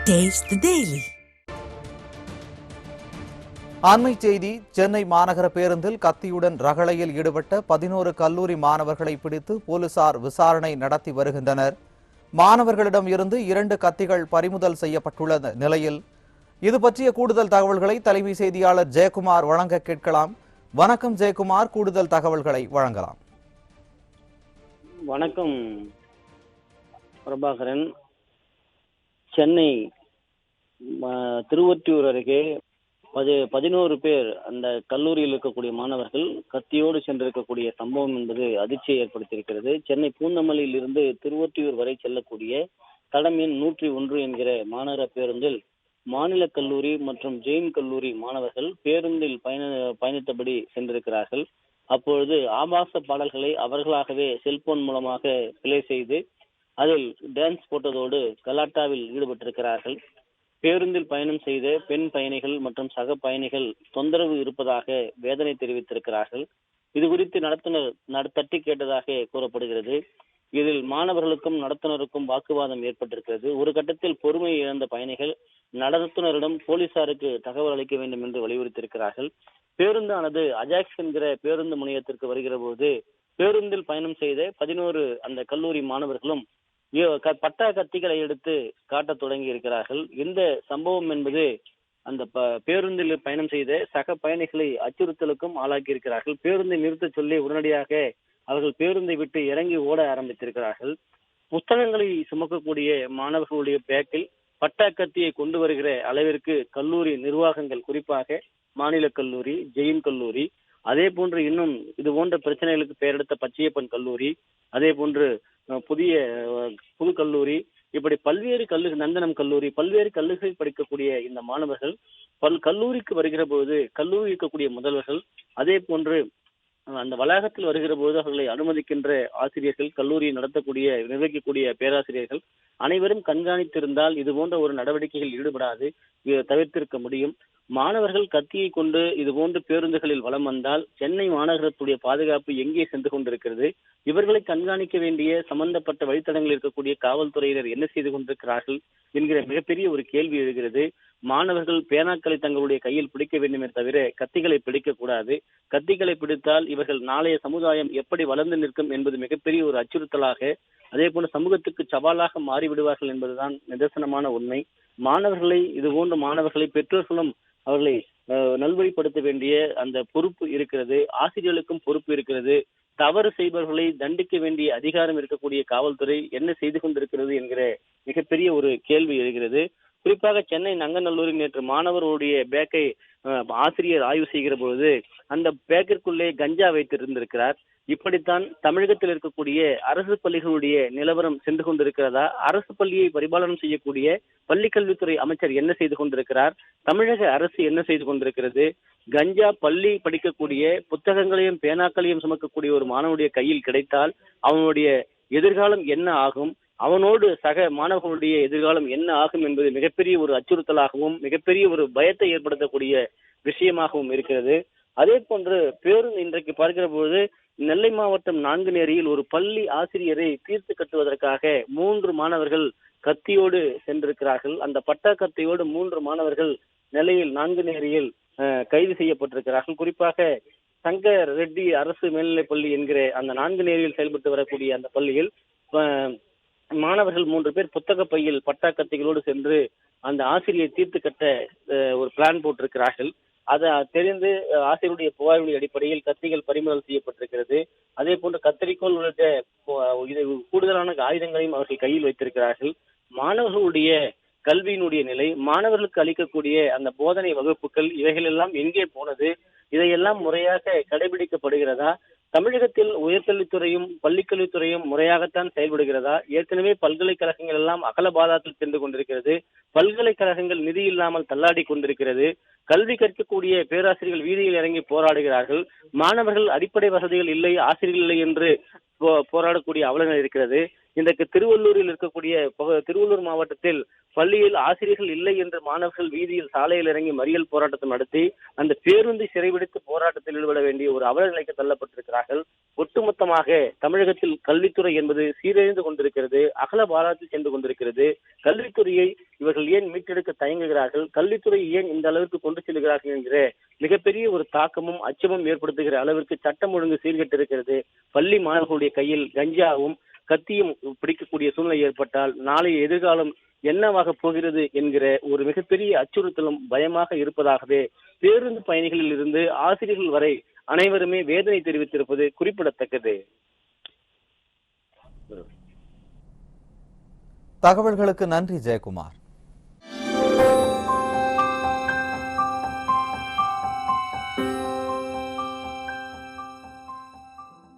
Taste the Daily. அண்மை செய்தி. சென்னை மாநகர பேருந்தில் கத்தியுடன் ரகளையில் ஈடுபட்ட 11 கல்லூரி மாணவர்களை பிடித்து போலீசார் விசாரணை நடத்தி வருகின்றனர். மாணவர்களிடம் இருந்து 2 கத்திகள் பறிமுதல் செய்யப்பட்டுள்ள நிலையில் இது பற்றிய கூடுதல் தகவல்களை தலைமை செய்தியாளர் ஜெயக்குமார் வழங்க கேட்கலாம். வணக்கம் ஜெயக்குமார், கூடுதல் தகவல்களை வழங்கலாம். வணக்கம் பிரபாகரன். சென்னை திருவொற்றியூர் அருகே 11 பேர் அந்த கல்லூரியில் இருக்கக்கூடிய மாணவர்கள் கத்தியோடு சென்றிருக்கக்கூடிய சம்பவம் என்பது அதிர்ச்சியை ஏற்படுத்தியிருக்கிறது. சென்னை பூந்தமல்லியில் இருந்து திருவொற்றியூர் வரை செல்லக்கூடிய தடம் எண் 101 என்கிற மாநகர பேருந்தில் மாநில கல்லூரி மற்றும் ஜெயின் கல்லூரி மாணவர்கள் பேருந்தில் பயணித்தபடி சென்றிருக்கிறார்கள். அப்பொழுது ஆபாச பாடல்களை அவர்களாகவே செல்போன் மூலமாக பிளே செய்து அதில் டான்ஸ் போட்டதோடு கலாட்டாவில் ஈடுபட்டிருக்கிறார்கள். பேருந்தில் பயணம் செய்த பெண் பயணிகள் மற்றும் சக பயணிகள் தொந்தரவு இருப்பதாக வேதனை தெரிவித்திருக்கிறார்கள். இது குறித்து நடத்துனர் தட்டி கேட்டதாக கூறப்படுகிறது. இதில் மாணவர்களுக்கும் நடத்துனருக்கும் வாக்குவாதம் ஏற்பட்டிருக்கிறது. ஒரு கட்டத்தில் பொறுமை இழந்த பயணிகள் நடத்துனரிடம் போலீசாருக்கு தகவல் அளிக்க வேண்டும் என்று வலியுறுத்தியிருக்கிறார்கள். பேருந்தானது அஜாக்ஸ் என்கிற பேருந்து முனையத்திற்கு வருகிற போது பேருந்தில் பயணம் செய்த 11 அந்த கல்லூரி மாணவர்களும் பட்டா கத்திகளை எடுத்து காட்டத் தொடங்கி இருக்கிறார்கள். இந்த சம்பவம் என்பது அந்த பேருந்தில் பயணம் செய்த சக பயணிகளை அச்சுறுத்தலுக்கும் ஆளாக்கி இருக்கிறார்கள். பேருந்தை நிறுத்த சொல்லி உடனடியாக அவர்கள் பேருந்தை விட்டு இறங்கி ஓட ஆரம்பித்திருக்கிறார்கள். புத்தகங்களை சுமக்கக்கூடிய மாணவர்களுடைய பேக்கில் பட்டா கத்தியை கொண்டு வருகிற அளவிற்கு கல்லூரி நிர்வாகங்கள், குறிப்பாக மாநில கல்லூரி, ஜெயின் கல்லூரி, அதே போன்று இன்னும் இது போன்ற பிரச்சனைகளுக்கு பெயரெடுத்த பச்சையப்பன் கல்லூரி, அதே போன்று புது கல்லூரி, இப்படி பல்வேறு நந்தனம் கல்லூரி, பல்வேறு கல்லூரிகளில் படிக்கக்கூடிய இந்த மாணவர்கள் கல்லூரிக்கு வருகிற போது கல்லூரி இருக்கக்கூடிய முதல்வர்கள், அதே போன்று அந்த வளாகத்தில் வருகிற போது அவர்களை அனுமதிக்கின்ற ஆசிரியர்கள், கல்லூரியை நிர்வகிக்கக்கூடிய பேராசிரியர்கள் அனைவரும் கண்காணித்திருந்தால் இது போன்ற ஒரு நடவடிக்கைகள் ஈடுபடாது தவிர்த்திருக்க முடியும். மாணவர்கள் கத்தியை கொண்டு இது போன்ற பேருந்துகளில் வலம் வந்தால் சென்னை மாநகரத்துடைய பாதுகாப்பு எங்கே சென்று கொண்டிருக்கிறது? இவர்களை கண்காணிக்க வேண்டிய சம்பந்தப்பட்ட வழித்தடங்களில் இருக்கக்கூடிய காவல்துறையினர் என்ன செய்து கொண்டிருக்கிறார்கள் என்கிற மிகப்பெரிய ஒரு கேள்வி எழுகிறது. மாணவர்கள் பேனாக்களை தங்களுடைய கையில் பிடிக்க வேண்டுமே தவிர கத்திகளை பிடிக்கக்கூடாது. கத்திகளை பிடித்தால் இவர்கள் நாளைய சமுதாயம் எப்படி வளர்ந்து நிற்கும் என்பது மிகப்பெரிய ஒரு அச்சுறுத்தலாக, அதே போல சமூகத்துக்கு சவாலாக மாறிவிடுவார்கள் என்பதுதான் நிதர்சனமான உண்மை. இது போன்ற மாணவர்களை பெற்றோர்களும் அவர்களை நல்வழிப்படுத்த வேண்டிய அந்த பொறுப்பு இருக்கிறது. ஆசிரியர்களுக்கும் பொறுப்பு இருக்கிறது. தவறு செய்பவர்களை தண்டிக்க வேண்டிய அதிகாரம் இருக்கக்கூடிய காவல்துறை என்ன செய்து கொண்டிருக்கிறது என்கிற மிகப்பெரிய ஒரு கேள்வி எழுகிறது. குறிப்பாக சென்னை நங்கநல்லூரில் நேற்று மாணவர்களுடைய பேக்கை ஆசிரியர் ஆய்வு செய்கிற பொழுது அந்த பேக்கிற்குள்ளே கஞ்சா வைத்திருந்திருக்கிறார். இப்படித்தான் தமிழகத்தில் இருக்கக்கூடிய அரசு பள்ளிகளுடைய நிலவரம் சென்று கொண்டிருக்கிறதா? அரசு பள்ளியை பரிபாலனம் செய்யக்கூடிய பள்ளிக்கல்வித்துறை அமைச்சர் என்ன செய்து கொண்டிருக்கிறார்? தமிழக அரசு என்ன செய்து கொண்டிருக்கிறது? கஞ்சா பள்ளி படிக்கக்கூடிய புத்தகங்களையும் பேனாக்களையும் சுமக்கக்கூடிய ஒரு மாணவனுடைய கையில் கிடைத்தால் அவனுடைய எதிர்காலம் என்ன ஆகும்? அவனோடு சக மாணவர்களுடைய எதிர்காலம் என்ன ஆகும் என்பது மிகப்பெரிய ஒரு அச்சுறுத்தலாகவும் மிகப்பெரிய ஒரு பயத்தை ஏற்படுத்தக்கூடிய விஷயமாகவும் இருக்கிறது. அதே போன்று பேருந்து இன்றைக்கு பார்க்கிற பொழுது நெல்லை மாவட்டம் நான்குநேரியில் ஒரு பள்ளி ஆசிரியரை தீர்த்து கட்டுவதற்காக 3 மாணவர்கள் கத்தியோடு சென்றிருக்கிறார்கள். அந்த பட்டா கத்தியோடு 3 மாணவர்கள் நெல்லையில் நான்குநேரியில் கைது செய்யப்பட்டிருக்கிறார்கள். குறிப்பாக சங்கர் ரெட்டி அரசு மேல்நிலைப் பள்ளி என்கிற அந்த நான்குநேரியில் செயல்பட்டு வரக்கூடிய அந்த பள்ளியில் மாணவர்கள் 3 பேர் புத்தக பையில் பட்டா கத்திகளோடு சென்று அந்த ஆசிரியை தீர்த்து கட்ட ஒரு பிளான் போட்டிருக்கிறார்கள். அதை தெரிந்து ஆசிரியருடைய புகாரின் அடிப்படையில் கத்திகள் பறிமுதல் செய்யப்பட்டிருக்கிறது. அதே போன்று கத்தரிக்கோள் உள்ளிட்ட கூடுதலான ஆயுதங்களையும் அவர்கள் கையில் வைத்திருக்கிறார்கள். மாணவர்களுடைய கல்வியினுடைய நிலை, மாணவர்களுக்கு அளிக்கக்கூடிய அந்த போதனை வகுப்புகள், இவைகள் எல்லாம் எங்கே போனது? இதையெல்லாம் முறையாக கடைபிடிக்கப்படுகிறதா? தமிழகத்தில் உயர்கல்வித்துறையும் பள்ளிக்கல்வித்துறையும் முறையாகத்தான் செயல்படுகிறதா? ஏற்கனவே பல்கலைக்கழகங்கள் எல்லாம் அகல பாதாளத்தில் சென்று கொண்டிருக்கிறது. பல்கலைக்கழகங்கள் நிதி இல்லாமல் தள்ளாடி கொண்டிருக்கிறது. கல்வி கற்கக்கூடிய பேராசிரியர்கள் வீதியில் இறங்கி போராடுகிறார்கள். மாணவர்கள் அடிப்படை வசதிகள் இல்லை, ஆசிரியர்கள் இல்லை என்று போராடக்கூடிய அவலங்கள் இருக்கிறது. இன்றைக்கு திருவள்ளூர் மாவட்டத்தில் பள்ளியில் ஆசிரியர்கள் இல்லை என்று மாணவர்கள் வீதியில் சாலையில் இறங்கி மறியல் போராட்டத்தை நடத்தி அந்த பேருந்தை சிறைபிடித்து போராட்டத்தில் ஈடுபட வேண்டிய ஒரு அவல நிலைக்கு தள்ளப்பட்டிருக்கிறார்கள். ஒட்டுமொத்தமாக தமிழகத்தில் கல்வித்துறை என்பது சீரழிந்து கொண்டிருக்கிறது, அகல பாராட்டில் சென்று கொண்டிருக்கிறது. கல்வித்துறையை இவர்கள் ஏன் மீட்டெடுக்க தயங்குகிறார்கள், கல்வித்துறை ஏன் இந்த அளவிற்கு கொண்டு செல்கிறார்கள் என்கிற மிகப்பெரிய ஒரு தாக்கமும் அச்சமும் ஏற்படுத்துகிற அளவிற்கு சட்டம் ஒழுங்கு சீர்கெட்டு இருக்கிறது. பள்ளி மாணவர்களுடைய கையில் கஞ்சாவும் கத்தியும் பிடிக்கக்கூடிய சூழ்நிலை ஏற்பட்டால் நாளைய எதிர்காலம் என்னவாக போகிறது என்கிற ஒரு மிகப்பெரிய அச்சுறுத்தலும் பயமாக இருப்பதாகவே பேருந்து பயணிகளில் இருந்து ஆசிரியர்கள் வரை அனைவருமே வேதனை தெரிவித்திருப்பது குறிப்பிடத்தக்கது. தகவல்களுக்கு நன்றி ஜெயக்குமார்.